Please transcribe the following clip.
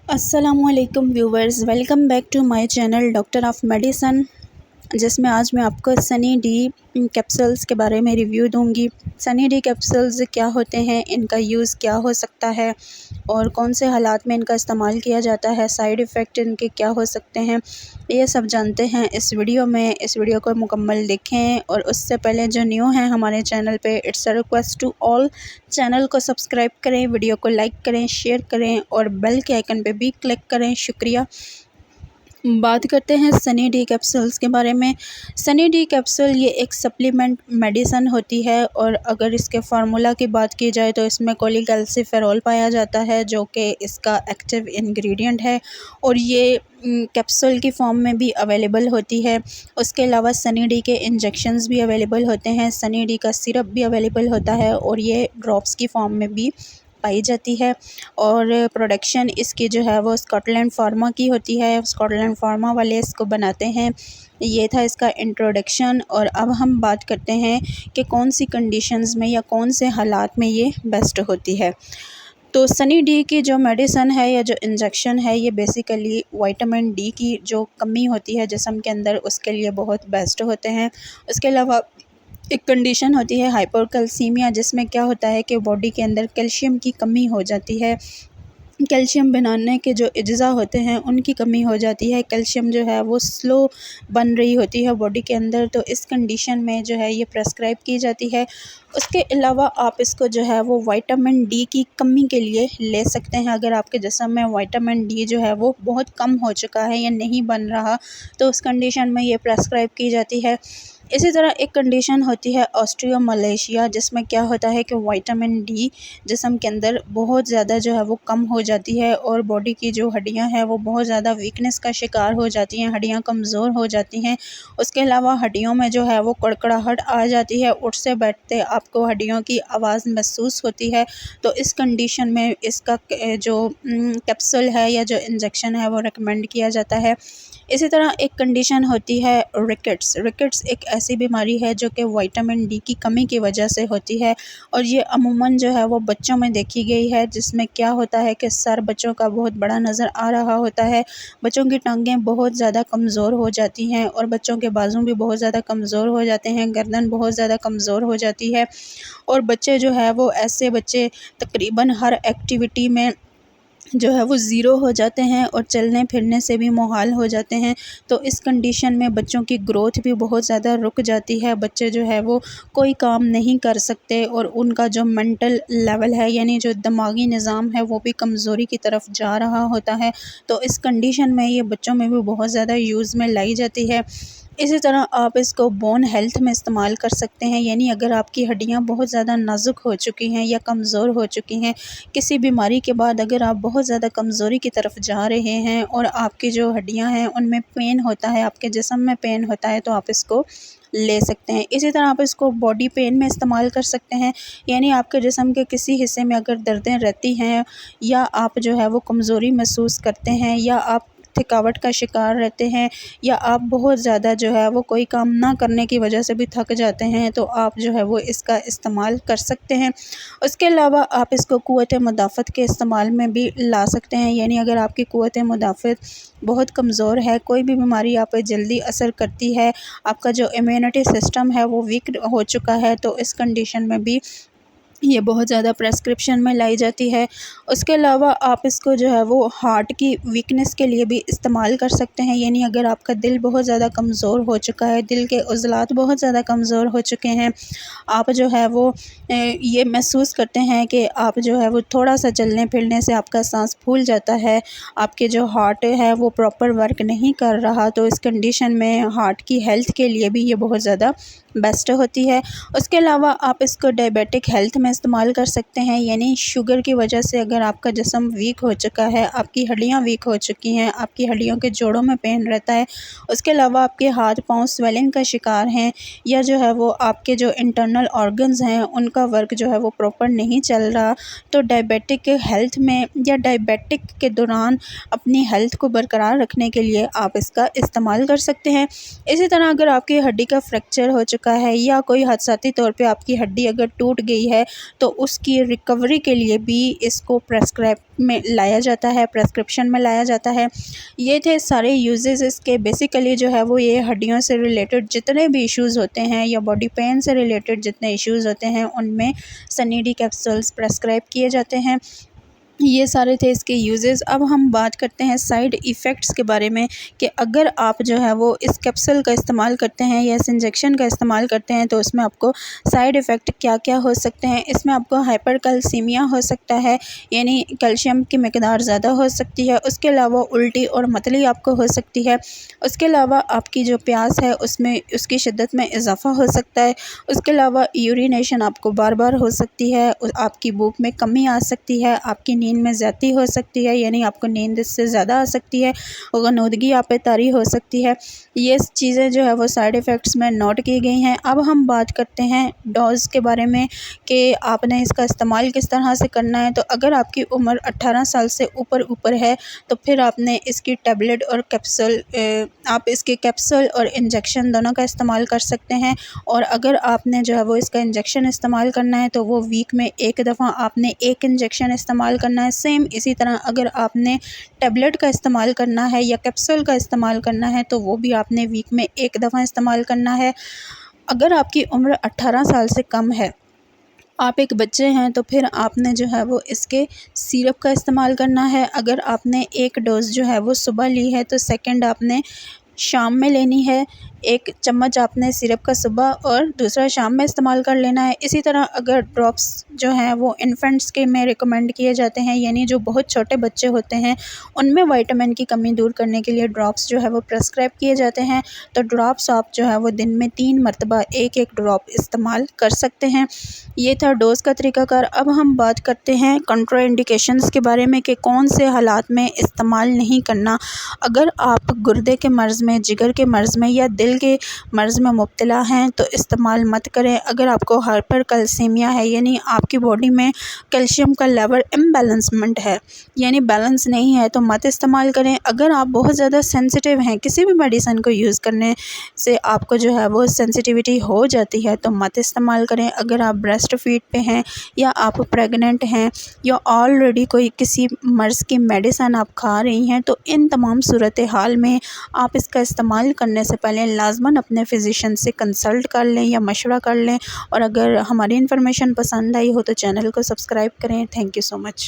अस्सलामुअलैकुम viewers, welcome back to my channel doctor of medicine, जिसमें आज मैं आपको सनी डी कैप्सूल्स के बारे में रिव्यू दूंगी। सनी डी कैप्सूल्स क्या होते हैं, इनका यूज़ क्या हो सकता है और कौन से हालात में इनका इस्तेमाल किया जाता है, साइड इफ़ेक्ट इनके क्या हो सकते हैं, ये सब जानते हैं इस वीडियो में। इस वीडियो को मुकम्मल देखें और उससे पहले जो न्यू हैं हमारे चैनल पे, it's a request to all, channel को सब्सक्राइब करें, वीडियो को लाइक करें, शेयर करें और बेल के आइकन पे भी क्लिक करें। शुक्रिया। बात करते हैं सनी डी कैप्सूल्स के बारे में। सनी डी कैप्सूल ये एक सप्लीमेंट मेडिसन होती है और अगर इसके फार्मूला की बात की जाए तो इसमें कोलीकैल्सिफेरॉल पाया जाता है, जो कि इसका एक्टिव इंग्रेडिएंट है और ये कैप्सूल की फॉर्म में भी अवेलेबल होती है। उसके अलावा सनी डी के इंजेक्शंस भी अवेलेबल होते हैं, सनी डी का सिरप भी अवेलेबल होता है और ये ड्रॉप्स की फॉर्म में भी पाई जाती है। और प्रोडक्शन इसकी जो है वो स्कॉटलैंड फार्मा की होती है, स्कॉटलैंड फार्मा वाले इसको बनाते हैं। ये था इसका इंट्रोडक्शन। और अब हम बात करते हैं कि कौन सी कंडीशंस में या कौन से हालात में ये बेस्ट होती है। तो सनी डी की जो मेडिसन है या जो इंजेक्शन है, ये बेसिकली विटामिन डी की जो कमी होती है जिस्म के अंदर, उसके लिए बहुत बेस्ट होते हैं। उसके अलावा एक कंडीशन होती है हाइपोकैल्सीमिया, जिसमें क्या होता है कि बॉडी के अंदर कैल्शियम की कमी हो जाती है। कैल्शियम बनाने के जो अज्जा होते हैं उनकी कमी हो जाती है, कैल्शियम जो है वो स्लो बन रही होती है बॉडी के अंदर, तो इस कंडीशन में जो है ये प्रेस्क्राइब की जाती है। उसके अलावा आप इसको जो है वो विटामिन डी की कमी के लिए ले सकते हैं। अगर आपके जिस्म में विटामिन डी जो है वो बहुत कम हो चुका है या नहीं बन रहा, तो उस कंडीशन में ये प्रेस्क्राइब की जाती है। इसी तरह एक कंडीशन होती है ऑस्टियोमलेशिया, जिसमें क्या होता है कि विटामिन डी जिस्म के अंदर बहुत ज़्यादा जो है वो कम हो जाती है और बॉडी की जो हड्डियां हैं वो बहुत ज़्यादा वीकनेस का शिकार हो जाती हैं, हड्डियां कमज़ोर हो जाती हैं। उसके अलावा हड्डियों में जो है वो कड़कड़ाहट आ जाती है, उठते बैठते आपको हड्डियों की आवाज़ महसूस होती है। तो इस कंडीशन में इसका जो कैप्सूल है या जो इंजेक्शन है वो रिकमेंड किया जाता है। इसी तरह एक कंडीशन होती है रिकेट्स। रिकेट्स एक ऐसी बीमारी है जो कि विटामिन डी की कमी की वजह से होती है और ये अमूमन जो है वो बच्चों में देखी गई है, जिसमें क्या होता है कि सर बच्चों का बहुत बड़ा नज़र आ रहा होता है, बच्चों की टांगें बहुत ज़्यादा कमज़ोर हो जाती हैं और बच्चों के बाजू भी बहुत ज़्यादा कमज़ोर हो जाते हैं, गर्दन बहुत ज़्यादा कमज़ोर हो जाती है और बच्चे जो है वो ऐसे बच्चे तकरीबन हर एक्टिविटी में जो है वो ज़ीरो हो जाते हैं और चलने फिरने से भी मुहाल हो जाते हैं। तो इस कंडीशन में बच्चों की ग्रोथ भी बहुत ज़्यादा रुक जाती है, बच्चे जो है वो कोई काम नहीं कर सकते और उनका जो मेंटल लेवल है यानी जो दिमागी निज़ाम है वो भी कमज़ोरी की तरफ जा रहा होता है। तो इस कंडीशन में ये बच्चों में भी बहुत ज़्यादा यूज़ में लाई जाती है। इसी तरह आप इसको बोन हेल्थ में इस्तेमाल कर सकते हैं, यानी अगर आपकी हड्डियां बहुत ज़्यादा नाजुक हो चुकी हैं या कमज़ोर हो चुकी हैं, किसी बीमारी के बाद अगर आप बहुत ज़्यादा कमज़ोरी की तरफ जा रहे हैं और आपकी जो हड्डियां हैं उनमें पेन होता है, आपके जिस्म में पेन होता है, तो आप इसको ले सकते हैं। इसी तरह आप इसको बॉडी पेन में इस्तेमाल कर सकते हैं, यानी आपके जिस्म के किसी हिस्से में अगर दर्दें रहती हैं या आप जो है वो कमज़ोरी महसूस करते हैं या आप थकावट का शिकार रहते हैं या आप बहुत ज़्यादा जो है वो कोई काम ना करने की वजह से भी थक जाते हैं, तो आप जो है वो इसका इस्तेमाल कर सकते हैं। उसके अलावा आप इसको क़ुव्वत मुदाफ़त के इस्तेमाल में भी ला सकते हैं, यानी अगर आपकी क़ुव्वत मुदाफ़त बहुत कमज़ोर है, कोई भी बीमारी आप पे जल्दी असर करती है, आपका जो इम्यूनिटी सिस्टम है वो वीक हो चुका है, तो इस कंडीशन में भी ये बहुत ज़्यादा प्रेस्क्रिप्शन में लाई जाती है। उसके अलावा आप इसको जो है वो हार्ट की वीकनेस के लिए भी इस्तेमाल कर सकते हैं, यानी अगर आपका दिल बहुत ज़्यादा कमज़ोर हो चुका है, दिल के उज़लात बहुत ज़्यादा कमज़ोर हो चुके हैं, आप जो है वो ये महसूस करते हैं कि आप जो है वो थोड़ा सा चलने फिरने से आपका सांस फूल जाता है, आपके जो हार्ट है वो प्रॉपर वर्क नहीं कर रहा, तो इस कंडीशन में हार्ट की हेल्थ के लिए भी ये बहुत ज़्यादा बेस्ट होती है। उसके अलावा आप इसको डायबिटिक हेल्थ में इस्तेमाल कर सकते हैं, यानी शुगर की वजह से अगर आपका जिस्म वीक हो चुका है, आपकी हड्डियां वीक हो चुकी हैं, आपकी हड्डियों के जोड़ों में पेन रहता है, उसके अलावा आपके हाथ पांव स्वेलिंग का शिकार हैं या जो है वो आपके जो इंटरनल ऑर्गन्स हैं उनका वर्क जो है वो प्रॉपर नहीं चल रहा, तो डायबिटिक हेल्थ में या डायबिटिक के दौरान अपनी हेल्थ को बरकरार रखने के लिए आप इसका इस्तेमाल कर सकते हैं। इसी तरह अगर आपकी हड्डी का फ्रैक्चर हो चुका चुका है या कोई हादसाती तौर पे आपकी हड्डी अगर टूट गई है तो उसकी रिकवरी के लिए भी इसको प्रेस्क्रिप्शन में लाया जाता है। ये थे सारे यूजेस इसके। बेसिकली जो है वो ये हड्डियों से रिलेटेड जितने भी इश्यूज़ होते हैं या बॉडी पेन से रिलेटेड जितने इश्यूज़ होते हैं उनमें सनी डी कैप्सूल्स प्रेस्क्राइब किए जाते हैं। ये सारे थे इसके यूजेस। अब हम बात करते हैं साइड इफ़ेक्ट्स के बारे में कि अगर आप जो है वो इस कैप्सूल का इस्तेमाल करते हैं या इस इंजेक्शन का इस्तेमाल करते हैं तो उसमें आपको साइड इफ़ेक्ट क्या क्या हो सकते हैं। इसमें आपको हाइपरकैल्सीमिया हो सकता है, यानी कैल्शियम की मकदार ज़्यादा हो सकती है। उसके अलावा उल्टी और मतली आपको हो सकती है। उसके अलावा आपकी जो प्यास है उसमें उसकी शिद्दत में इजाफ़ा हो सकता है। उसके अलावा यूरिनेशन आपको बार बार हो सकती है, आपकी भूख में कमी आ सकती है, आपकी नींद में ज़्यादती हो सकती है, यानी आपको नींद इससे ज़्यादा आ सकती है, गनौदगी आप पे तारी हो सकती है। ये चीज़ें जो है वो साइड इफ़ेक्ट्स में नोट की गई हैं। अब हम बात करते हैं डोज़ के बारे में कि आपने इसका इस्तेमाल किस तरह से करना है। तो अगर आपकी उम्र 18 साल से ऊपर है तो फिर आपने इसकी टैबलेट और कैप्सूल आप इसके कैप्सूल और इंजेक्शन दोनों का इस्तेमाल कर सकते हैं। और अगर आपने जो है वो इसका इंजेक्शन इस्तेमाल करना है तो वो वीक में एक दफ़ा आपने एक इंजेक्शन इस्तेमाल करना है। सेम इसी तरह अगर आपने टैबलेट का इस्तेमाल करना है या कैप्सूल का इस्तेमाल करना है तो वो भी आपने वीक में एक दफ़ा इस्तेमाल करना है। अगर आपकी उम्र 18 साल से कम है, आप एक बच्चे हैं, तो फिर आपने जो है वो इसके सिरप का इस्तेमाल करना है। अगर आपने एक डोज़ जो है वो सुबह ली है तो सेकंड आपने शाम में लेनी है। एक चम्मच आपने सिरप का सुबह और दूसरा शाम में इस्तेमाल कर लेना है। इसी तरह अगर ड्रॉप्स जो हैं वो इन्फेंट्स के में रिकमेंड किए जाते हैं, यानी जो बहुत छोटे बच्चे होते हैं उनमें विटामिन की कमी दूर करने के लिए ड्रॉप्स जो है वो प्रेस्क्राइब किए जाते हैं। तो ड्रॉप्स आप जो है वो दिन में 3 मरतबा एक ड्रॉप इस्तेमाल कर सकते हैं। ये था डोज़ का तरीक़ाकार। अब हम बात करते हैं कंट्राइंडिकेशंस के बारे में कि कौन से हालात में इस्तेमाल नहीं करना। अगर आप गुर्दे के मर्ज़ में, जिगर के मर्ज़ में या दिल के मर्ज़ में मुब्तला हैं तो इस्तेमाल मत करें। अगर आपको हाइपरकैल्सीमिया है, यानी आपकी बॉडी में कैल्शियम का लेवल इम्बैलेंसमेंट है, यानी बैलेंस नहीं है, तो मत इस्तेमाल करें। अगर आप बहुत ज़्यादा सेंसिटिव हैं, किसी भी मेडिसिन को यूज़ करने से आपको जो है वो सेंसिटिविटी हो जाती है तो मत इस्तेमाल करें। अगर आप ब्रेस्ट फीड पे हैं या आप प्रेग्नेंट हैं या ऑलरेडी कोई किसी मर्ज़ की मेडिसिन आप खा रही हैं तो इन तमाम सूरत हाल में आप इसका इस्तेमाल करने से पहले लाज़मन अपने फ़िज़िशियन से कंसल्ट कर लें या मशवरा कर लें। और अगर हमारी इन्फॉर्मेशन पसंद आई हो तो चैनल को सब्सक्राइब करें। Thank you so much.